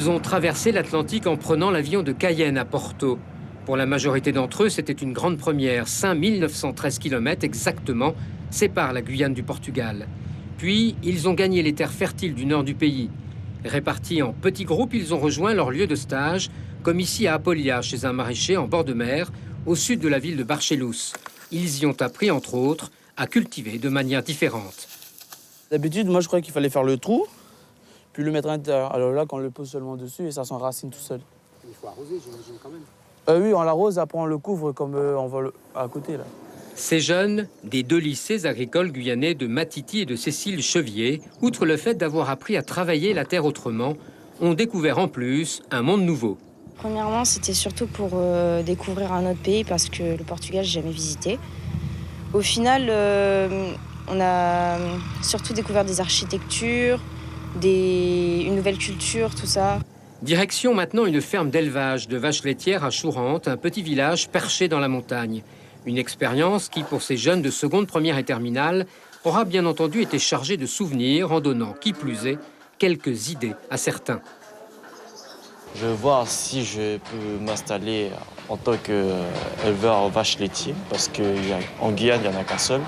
Ils ont traversé l'Atlantique en prenant l'avion de Cayenne à Porto. Pour la majorité d'entre eux, c'était une grande première. 5913 km exactement séparent la Guyane du Portugal. Puis, ils ont gagné les terres fertiles du nord du pays. Répartis en petits groupes, ils ont rejoint leur lieu de stage, comme ici à Apolia, chez un maraîcher en bord de mer, au sud de la ville de Barcelos. Ils y ont appris, entre autres, à cultiver de manière différente. D'habitude, moi, je croyais qu'il fallait faire le trou, puis le mettre à l'intérieur. Alors là, quand on le pose seulement dessus, et ça s'enracine tout seul. Il faut arroser, j'imagine, quand même. Oui, on l'arrose, après on le couvre comme on va à côté, là. Ces jeunes, des 2 lycées agricoles guyanais de Matiti et de Cécile Chevier, outre le fait d'avoir appris à travailler la terre autrement, ont découvert en plus un monde nouveau. Premièrement, c'était surtout pour découvrir un autre pays parce que le Portugal, j'ai jamais visité. Au final, on a surtout découvert des architectures, une nouvelle culture, tout ça. Direction maintenant une ferme d'élevage de vaches laitières à Chourante, un petit village perché dans la montagne. Une expérience qui, pour ces jeunes de seconde, première et terminale, aura bien entendu été chargée de souvenirs en donnant, qui plus est, quelques idées à certains. Je vais voir si je peux m'installer en tant qu'éleveur vaches laitières, parce qu'en Guyane, il n'y en a qu'un seul.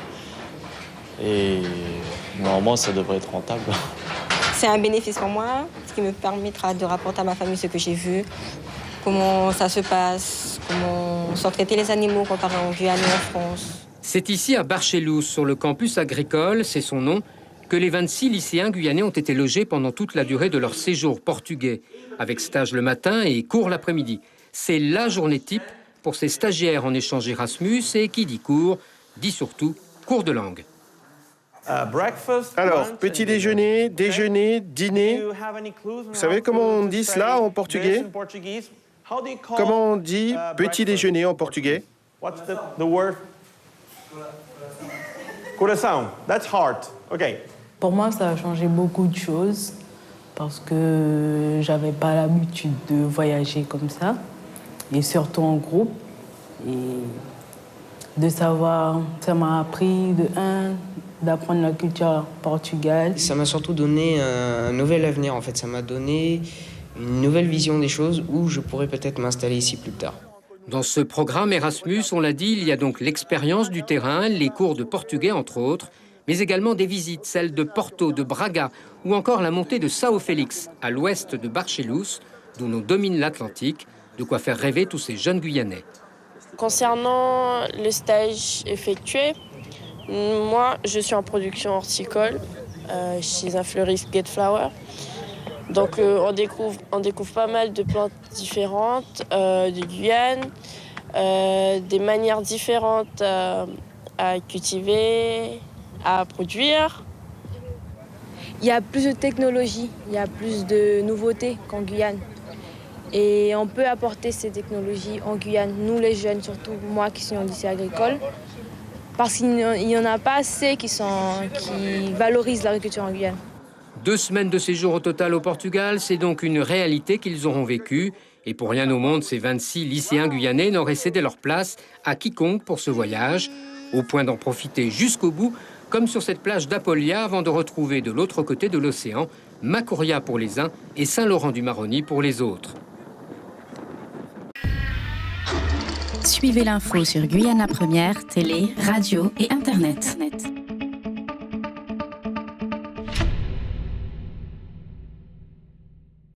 Et normalement, ça devrait être rentable. C'est un bénéfice pour moi, ce qui me permettra de rapporter à ma famille ce que j'ai vu, comment ça se passe, comment sont traités les animaux comparé en Guyane et en France. C'est ici à Barcelos, sur le campus agricole, c'est son nom, que les 26 lycéens guyanais ont été logés pendant toute la durée de leur séjour portugais, avec stage le matin et cours l'après-midi. C'est la journée type pour ces stagiaires en échange Erasmus et qui dit cours, dit surtout cours de langue. Alors, petit déjeuner, déjeuner, dîner. Vous savez comment on dit cela en portugais? Comment on dit petit déjeuner en portugais? Coração, that's heart. OK. Pour moi, ça a changé beaucoup de choses parce que j'avais pas l'habitude de voyager comme ça, et surtout en groupe. Et de savoir, ça m'a appris d'apprendre la culture portugaise. Ça m'a surtout donné un nouvel avenir, en fait. Ça m'a donné une nouvelle vision des choses où je pourrais peut-être m'installer ici plus tard. Dans ce programme Erasmus, on l'a dit, il y a donc l'expérience du terrain, les cours de portugais entre autres, mais également des visites, celles de Porto, de Braga, ou encore la montée de São Félix, à l'ouest de Barcelos, d'où l'on domine l'Atlantique, de quoi faire rêver tous ces jeunes Guyanais. Concernant le stage effectué, moi, je suis en production horticole chez un fleuriste Get Flower. Donc, on découvre pas mal de plantes différentes de Guyane, des manières différentes à cultiver, à produire. Il y a plus de technologie, il y a plus de nouveautés qu'en Guyane. Et on peut apporter ces technologies en Guyane, nous les jeunes, surtout moi qui suis en lycée agricole, parce qu'il n'y en a pas assez qui valorisent l'agriculture en Guyane. 2 semaines de séjour au total au Portugal, c'est donc une réalité qu'ils auront vécue. Et pour rien au monde, ces 26 lycéens guyanais n'auraient cédé leur place à quiconque pour ce voyage, au point d'en profiter jusqu'au bout, comme sur cette plage d'Apolia, avant de retrouver de l'autre côté de l'océan, Macouria pour les uns et Saint-Laurent-du-Maroni pour les autres. Suivez l'info sur Guyana Première, télé, radio et Internet.